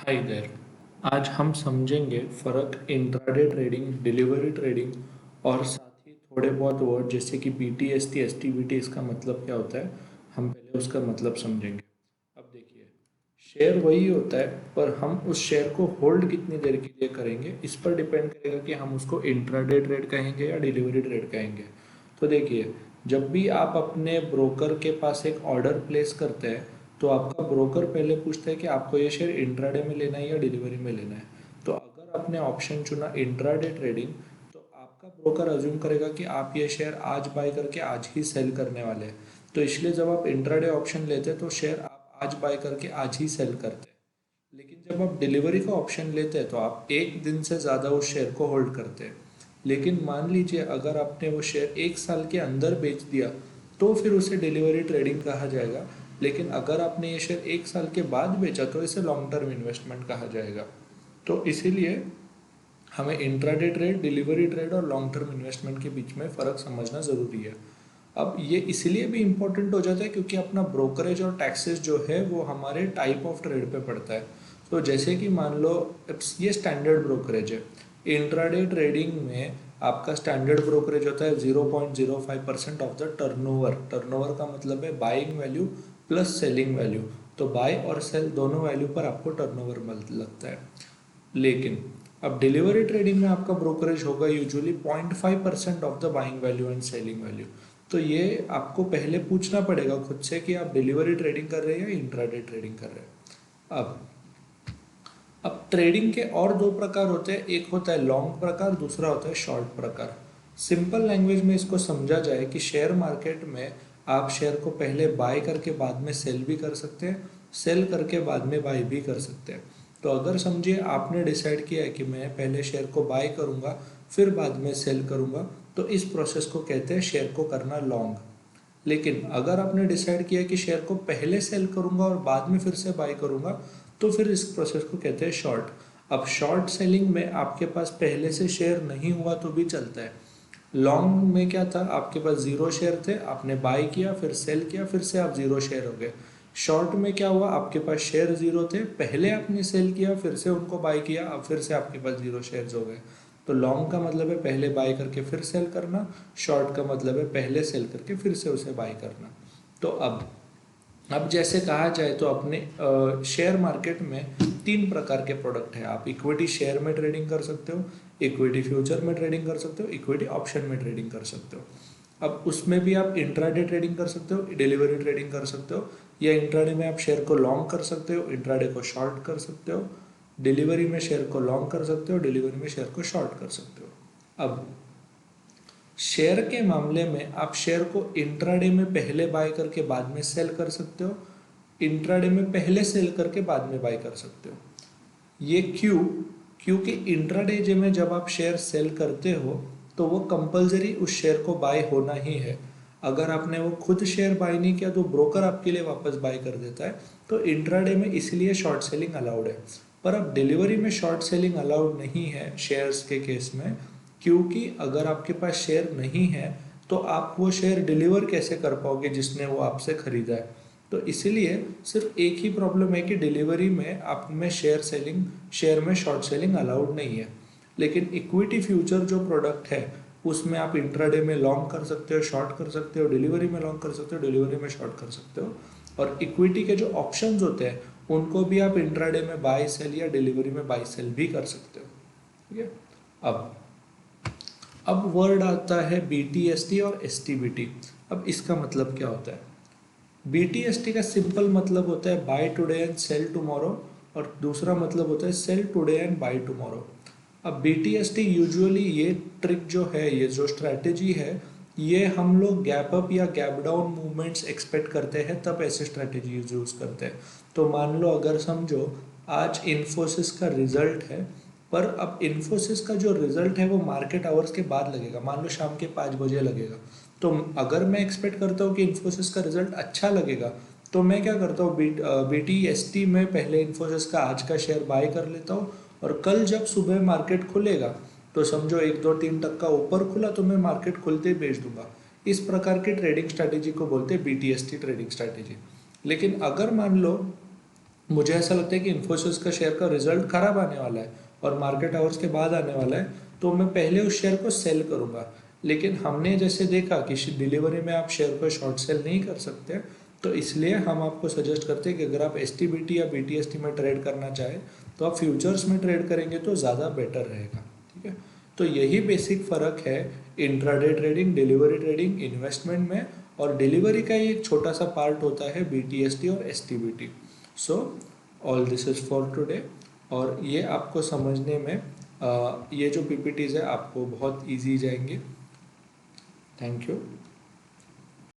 Hi there. आज हम समझेंगे फ़र्क इंट्राडे ट्रेडिंग, डिलीवरी ट्रेडिंग और साथ ही थोड़े बहुत वर्ड जैसे कि बीटीएसटी, एसटीबीटी, इसका मतलब क्या होता है। हम पहले उसका मतलब समझेंगे। अब देखिए, शेयर वही होता है, पर हम उस शेयर को होल्ड कितनी देर के लिए करेंगे इस पर डिपेंड करेगा कि हम उसको इंट्राडे ट्रेड कहेंगे या डिलीवरी ट्रेड कहेंगे। तो देखिए, जब भी आप अपने ब्रोकर के पास एक ऑर्डर प्लेस करते हैं तो आपका ब्रोकर पहले पूछता है कि आपको ये शेयर इंट्राडे में लेना है या डिलीवरी में लेना है। तो अगर आपने ऑप्शन चुना इंट्राडे ट्रेडिंग, तो आपका ब्रोकर अज्यूम करेगा कि आप ये शेयर आज बाय करके आज ही सेल करने वाले हैं। तो इसलिए जब आप इंट्राडे ऑप्शन लेते हैं तो शेयर आप आज बाय करके आज ही सेल करते हैं। लेकिन जब आप डिलीवरी का ऑप्शन लेते हैं तो आप एक दिन से ज़्यादा उस शेयर को होल्ड करते हैं। लेकिन मान लीजिए अगर आपने वो शेयर एक साल के अंदर बेच दिया तो फिर उसे डिलीवरी ट्रेडिंग कहा जाएगा। लेकिन अगर आपने ये शेयर एक साल के बाद बेचा तो इसे लॉन्ग टर्म इन्वेस्टमेंट कहा जाएगा। तो इसीलिए हमें इंट्राडे ट्रेड, डिलीवरी ट्रेड और लॉन्ग टर्म इन्वेस्टमेंट के बीच में फ़र्क समझना ज़रूरी है। अब ये इसलिए भी इम्पोर्टेंट हो जाता है क्योंकि अपना ब्रोकरेज और टैक्सेस जो है वो हमारे टाइप ऑफ ट्रेड पे पड़ता है। तो जैसे कि मान लो ये स्टैंडर्ड ब्रोकरेज है। इंट्राडे ट्रेडिंग में आपका स्टैंडर्ड ब्रोकरेज होता है 0.05% ऑफ द टर्नओवर। टर्नओवर का मतलब है buying value plus selling value. तो बाय और सेल दोनों वैल्यू पर आपको टर्नओवर लगता है। लेकिन अब डिलीवरी ट्रेडिंग में आपका ब्रोकरेज होगा usually 0.5% of the buying value and selling value. तो ये आपको पहले पूछना पड़ेगा खुद से कि आप डिलीवरी ट्रेडिंग कर रहे हैं या इंट्राडे ट्रेडिंग कर रहे हैं। अब ट्रेडिंग के और दो प्रकार होते हैं, एक होता है लॉन्ग प्रकार, दूसरा होता है शॉर्ट प्रकार। सिंपल लैंग्वेज में इसको समझा जाए कि शेयर मार्केट में आप शेयर को पहले बाय करके बाद में सेल भी कर सकते हैं, सेल करके बाद में बाय भी कर सकते हैं। तो अगर समझिए आपने डिसाइड किया है कि मैं पहले शेयर को बाय करूंगा फिर बाद में सेल करूंगा, तो इस प्रोसेस को कहते हैं शेयर को करना लॉन्ग। लेकिन अगर आपने डिसाइड किया कि शेयर को पहले सेल करूंगा और बाद में फिर से बाय करूंगा, तो फिर इस प्रोसेस को कहते हैं शॉर्ट। अब शॉर्ट सेलिंग में आपके पास पहले से शेयर नहीं हुआ तो भी चलता है। लॉन्ग में क्या था, आपके पास जीरो शेयर थे, आपने बाय किया फिर सेल किया फिर से आप जीरो शेयर हो गए। शॉर्ट में क्या हुआ, आपके पास शेयर जीरो थे, पहले आपने सेल किया फिर से उनको बाय किया, अब फिर से आपके पास जीरो शेयर्स हो गए। तो लॉन्ग का मतलब है पहले बाय करके फिर सेल करना, शॉर्ट का मतलब है पहले सेल करके फिर से उसे बाय करना। तो अब जैसे कहा जाए तो अपने शेयर मार्केट में तीन प्रकार के प्रोडक्ट हैं। आप इक्विटी शेयर में ट्रेडिंग कर सकते हो, इक्विटी फ्यूचर में ट्रेडिंग कर सकते हो, इक्विटी ऑप्शन में ट्रेडिंग कर सकते हो। अब उसमें भी आप इंट्राडे ट्रेडिंग कर सकते हो, डिलीवरी ट्रेडिंग कर सकते हो, या इंट्राडे में आप शेयर को लॉन्ग कर सकते हो, इंट्राडे को शॉर्ट कर सकते हो। डिलीवरी में शेयर को लॉन्ग कर सकते हो, डिलीवरी में शेयर को शॉर्ट कर सकते हो। अब शेयर के मामले में आप शेयर को इंट्राडे में पहले बाय करके बाद में सेल कर सकते हो, इंट्राडे में पहले सेल करके बाद में बाय कर सकते हो। ये क्यों? क्योंकि इंट्राडे जे में जब आप शेयर सेल करते हो तो वो कंपलसरी उस शेयर को बाय होना ही है। अगर आपने वो खुद शेयर बाय नहीं किया तो ब्रोकर आपके लिए वापस बाय कर देता है। तो इंट्राडे में इसलिए शॉर्ट सेलिंग अलाउड है। पर अब डिलीवरी में शॉर्ट सेलिंग अलाउड नहीं है शेयर्स के केस में, क्योंकि अगर आपके पास शेयर नहीं है तो आप वो शेयर डिलीवर कैसे कर पाओगे जिसने वो आपसे खरीदा है। तो इसीलिए सिर्फ एक ही प्रॉब्लम है कि डिलीवरी में आप में शेयर में शॉर्ट सेलिंग अलाउड नहीं है। लेकिन इक्विटी फ्यूचर जो प्रोडक्ट है उसमें आप इंट्राडे में लॉन्ग कर सकते हो, शॉर्ट कर सकते हो, डिलीवरी में लॉन्ग कर सकते हो, डिलीवरी में शॉर्ट कर सकते हो। और इक्विटी के जो ऑप्शंस होते हैं उनको भी आप इंट्राडे में बाय सेल या डिलीवरी में बाय सेल भी कर सकते हो। ठीक है। अब अब वर्ड आता है बीटीएसटी और एसटीबीटी। अब इसका मतलब क्या होता है? बीटीएसटी का सिंपल मतलब होता है buy today and sell tomorrow, और दूसरा मतलब होता है sell today and buy tomorrow. अब बीटीएसटी यूजुअली ये ट्रिक जो है, ये जो स्ट्रैटेजी है, ये हम लोग गैप अप या गैप डाउन मूवमेंट्स एक्सपेक्ट करते हैं तब ऐसे स्ट्रैटेजी यूज करते हैं। तो मान लो अगर समझो आज इन्फोसिस का रिजल्ट है, पर अब इन्फोसिस का जो रिजल्ट है वो मार्केट आवर्स के बाद लगेगा, मान लो शाम के 5 बजे लगेगा। तो अगर मैं एक्सपेक्ट करता हूँ कि इन्फोसिस का रिजल्ट अच्छा लगेगा तो मैं क्या करता हूँ, बीटीएसटी में पहले इन्फोसिस का आज का शेयर बाय कर लेता हूँ, और कल जब सुबह मार्केट खुलेगा तो समझो 1 2 3 टक्का ऊपर खुला तो मैं मार्केट खुलते ही बेच दूंगा। इस प्रकार की ट्रेडिंग स्ट्रैटेजी को बोलते हैं बीटीएसटी ट्रेडिंग स्ट्रैटेजी। लेकिन अगर मान लो मुझे ऐसा लगता है कि इन्फोसिस का शेयर का रिजल्ट खराब आने वाला है और मार्केट आवर्स के बाद आने वाला है, तो मैं पहले उस शेयर को सेल करूंगा। लेकिन हमने जैसे देखा कि डिलीवरी में आप शेयर को शॉर्ट सेल नहीं कर सकते, तो इसलिए हम आपको सजेस्ट करते हैं कि अगर आप एस या BTST में ट्रेड करना चाहें तो आप फ्यूचर्स में ट्रेड करेंगे तो ज़्यादा बेटर रहेगा। ठीक है, तो यही बेसिक फ़र्क है intraday trading, delivery trading, investment में। और डिलीवरी का ही एक छोटा सा पार्ट होता है BTST और STBT। So all this is for today. और ये आपको समझने में ये जो PPTs है आपको बहुत इजी जाएंगे। Thank you.